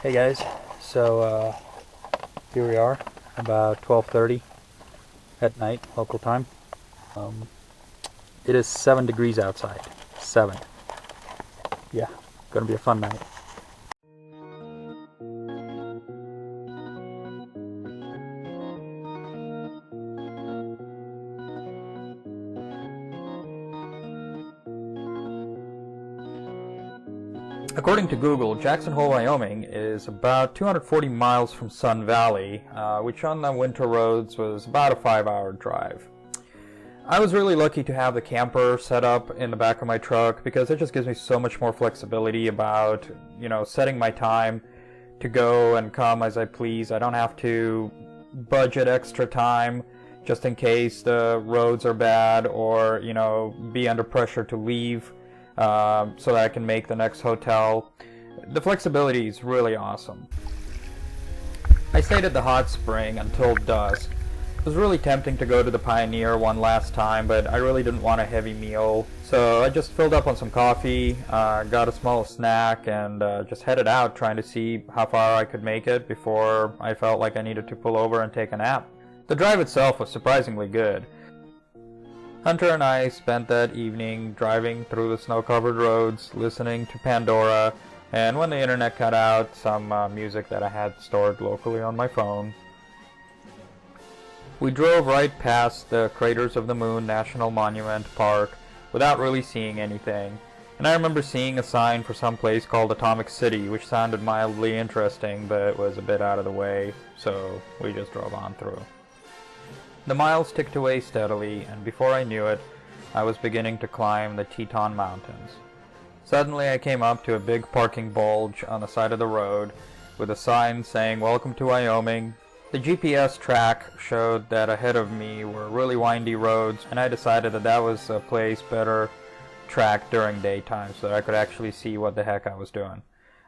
Hey guys, so here we are, about 12:30 at night, local time. It is 7 degrees outside. 7. Yeah, gonna be a fun night. According to Google, Jackson Hole, Wyoming is about 240 miles from Sun Valley, which on the winter roads was about a 5-hour drive. I was really lucky to have the camper set up in the back of my truck because it just gives me so much more flexibility about, setting my time to go and come as I please. I don't have to budget extra time just in case the roads are bad or, be under pressure to leave. So that I can make the next hotel. The flexibility is really awesome. I stayed at the hot spring until dusk. It was really tempting to go to the Pioneer one last time, but I really didn't want a heavy meal. So I just filled up on some coffee, got a small snack, and just headed out trying to see how far I could make it before I felt like I needed to pull over and take a nap. The drive itself was surprisingly good. Hunter and I spent that evening driving through the snow-covered roads, listening to Pandora, and when the internet cut out, some music that I had stored locally on my phone. We drove right past the Craters of the Moon National Monument Park without really seeing anything, and I remember seeing a sign for some place called Atomic City, which sounded mildly interesting, but was a bit out of the way, so we just drove on through. The miles ticked away steadily, and before I knew it, I was beginning to climb the Teton Mountains. Suddenly I came up to a big parking bulge on the side of the road with a sign saying, "Welcome to Wyoming." The GPS track showed that ahead of me were really windy roads, and I decided that that was a place better tracked during daytime so that I could actually see what the heck I was doing.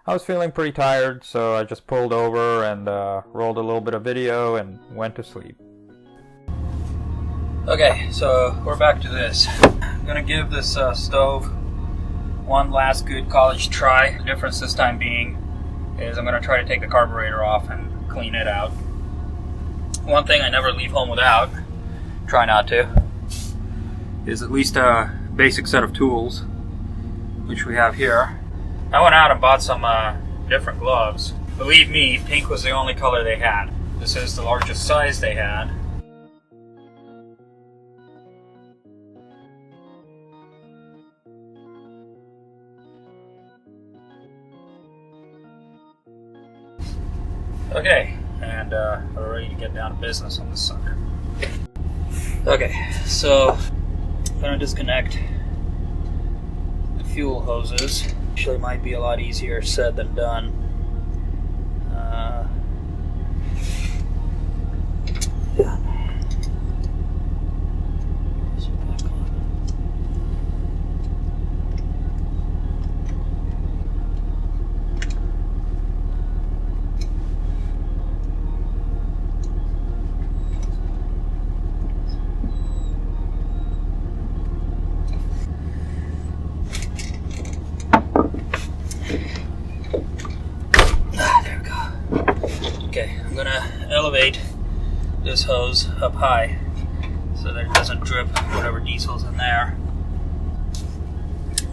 I was feeling pretty tired, so I just pulled over and rolled a little bit of video and went to sleep. Okay, so we're back to this. I'm gonna give this stove one last good college try. The difference this time being is I'm gonna try to take the carburetor off and clean it out. One thing I never leave home without, try not to, is at least a basic set of tools, which we have here. I went out and bought some different gloves. Believe me, pink was the only color they had. This is the largest size they had. Okay, and we're ready to get down to business on this sucker. Okay, so I'm going to disconnect the fuel hoses. Actually might be a lot easier said than done. Yeah. Okay, I'm gonna elevate this hose up high so that it doesn't drip whatever diesel's in there.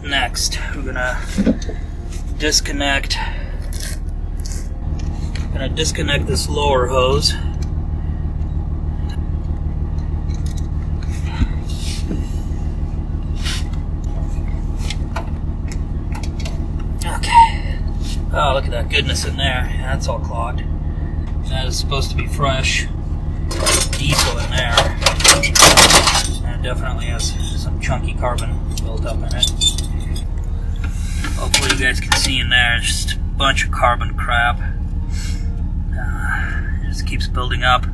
Next, we're gonna disconnect this lower hose. Okay. Oh, look at that goodness in there. Yeah, that's all clogged. That is supposed to be fresh diesel in there. And it definitely has some chunky carbon built up in it. Hopefully you guys can see in there, just a bunch of carbon crap. It just keeps building up.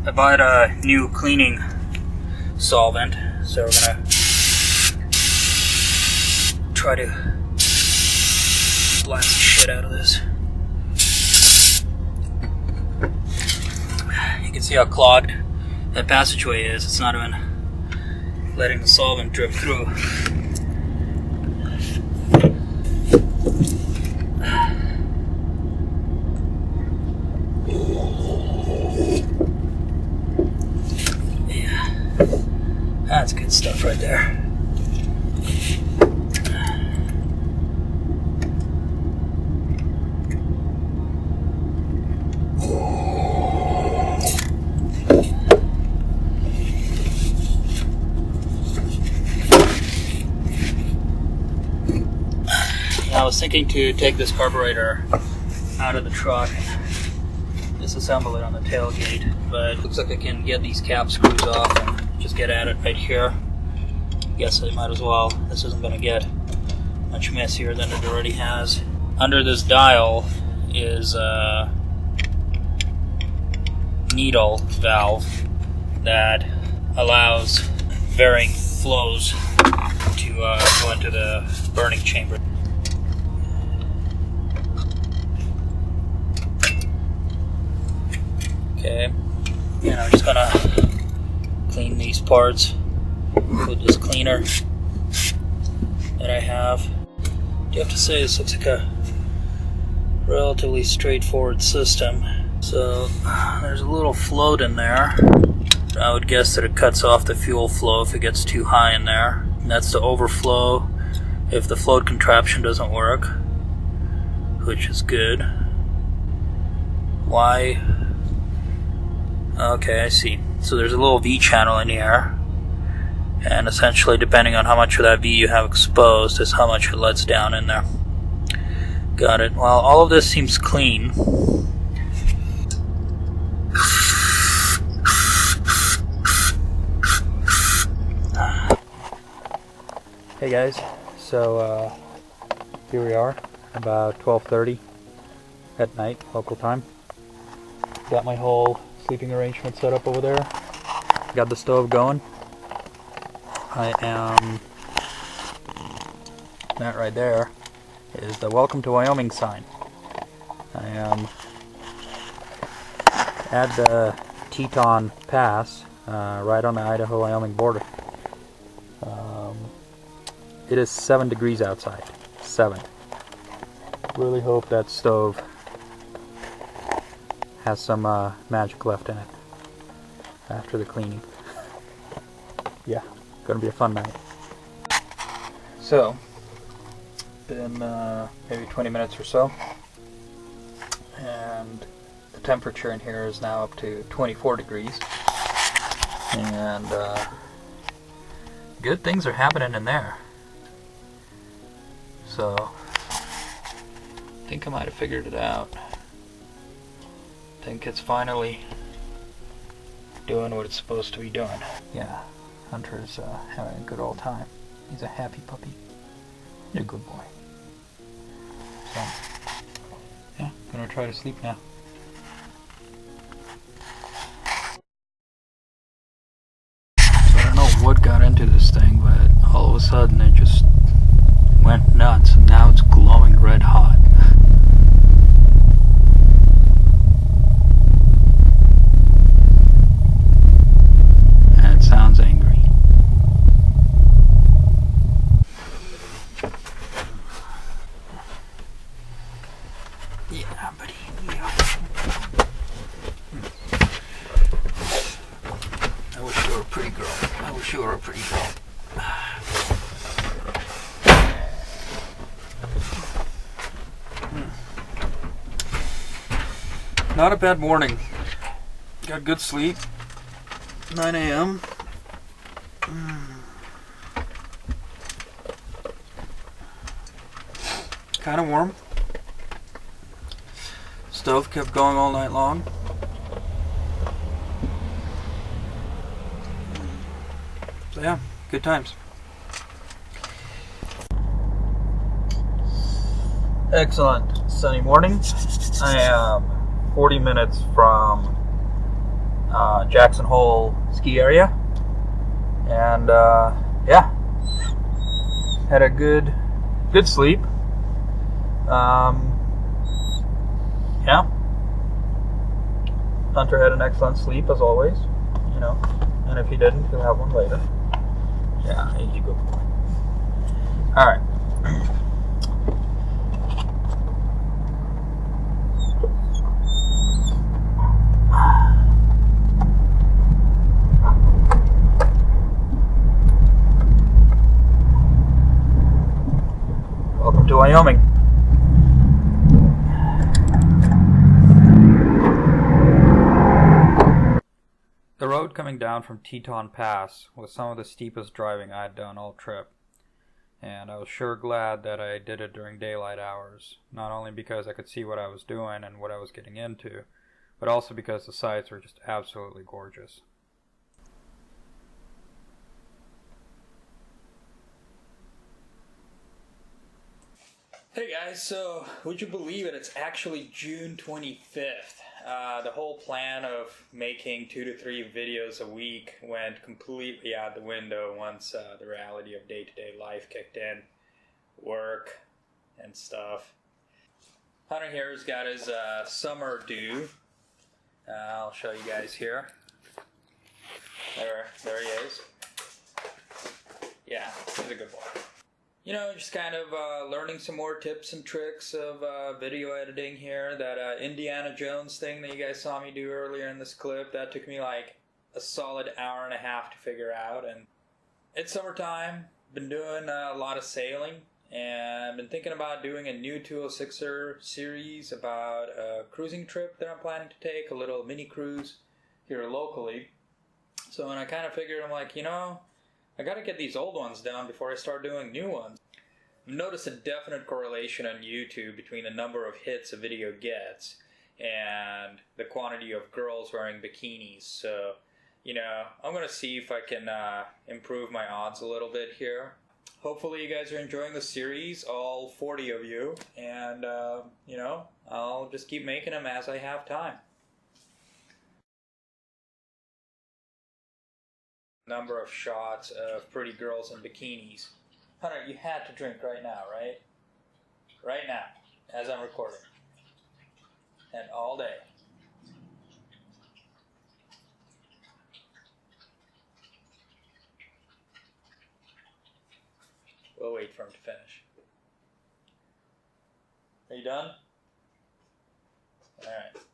I bought a new cleaning solvent, so we're gonna try to blast the shit out of this. See how clogged that passageway is? It's not even letting the solvent drip through. Yeah, that's good stuff right there. I was thinking to take this carburetor out of the truck and disassemble it on the tailgate, but it looks like I can get these cap screws off and just get at it right here. Guess I might as well. This isn't going to get much messier than it already has. Under this dial is a needle valve that allows varying flows to go into the burning chamber. Okay, and I'm just gonna clean these parts with this cleaner that I have. You have to say this looks like a relatively straightforward system. So there's a little float in there. I would guess that it cuts off the fuel flow if it gets too high in there. And that's the overflow if the float contraption doesn't work, which is good. Why? Okay, I see. So there's a little V channel in here, and essentially depending on how much of that V you have exposed is how much it lets down in there. Got it. Well, all of this seems clean. Hey guys, so here we are, about 12:30 at night, local time. Got my whole sleeping arrangement set up over there. Got the stove going. That right there is the Welcome to Wyoming sign. I am at the Teton Pass, right on the Idaho-Wyoming border. It is 7 degrees outside. 7. Really hope that stove has some magic left in it after the cleaning. Yeah, gonna be a fun night. So, been maybe 20 minutes or so, and the temperature in here is now up to 24 degrees, and good things are happening in there. So, I think I might have figured it out. I think it's finally doing what it's supposed to be doing. Yeah, Hunter's having a good old time. He's a happy puppy. You're a good boy. So, yeah, gonna try to sleep now. So I don't know what got into this thing, but all of a sudden it just went nuts, and now it's glowing red hot. And it sounds angry. Yeah, buddy. Yeah. I wish you were a pretty girl. I wish you were a pretty girl. Not a bad morning. Got good sleep. 9 a.m. Kind of warm. Stove kept going all night long. So yeah, good times. Excellent sunny morning. I am 40 minutes from Jackson Hole ski area, and yeah, had a good sleep. Yeah, Hunter had an excellent sleep as always, you know, and if he didn't, he'll have one later. Yeah, he's a good boy. Alright. Welcome to Wyoming. The road coming down from Teton Pass was some of the steepest driving I had done all trip, and I was sure glad that I did it during daylight hours, not only because I could see what I was doing and what I was getting into, but also because the sights were just absolutely gorgeous. Hey guys, so would you believe it? It's actually June 25th. The whole plan of making 2 to 3 videos a week went completely out the window once the reality of day-to-day life kicked in. Work and stuff. Hunter here has got his summer due. I'll show you guys here. There he is. Yeah, he's a good boy. You know, just kind of learning some more tips and tricks of video editing here. That Indiana Jones thing that you guys saw me do earlier in this clip, that took me like a solid hour and a half to figure out. And it's summertime, been doing a lot of sailing, and been thinking about doing a new 206er series about a cruising trip that I'm planning to take, a little mini cruise here locally. So when I kind of figured, I'm like, you know, I gotta get these old ones down before I start doing new ones. I've noticed a definite correlation on YouTube between the number of hits a video gets and the quantity of girls wearing bikinis. So, you know, I'm gonna see if I can improve my odds a little bit here. Hopefully you guys are enjoying the series, all 40 of you, and, you know, I'll just keep making them as I have time. Number of shots of pretty girls in bikinis. Hunter, you had to drink right now, right? Right now, as I'm recording. And all day. We'll wait for him to finish. Are you done? Alright.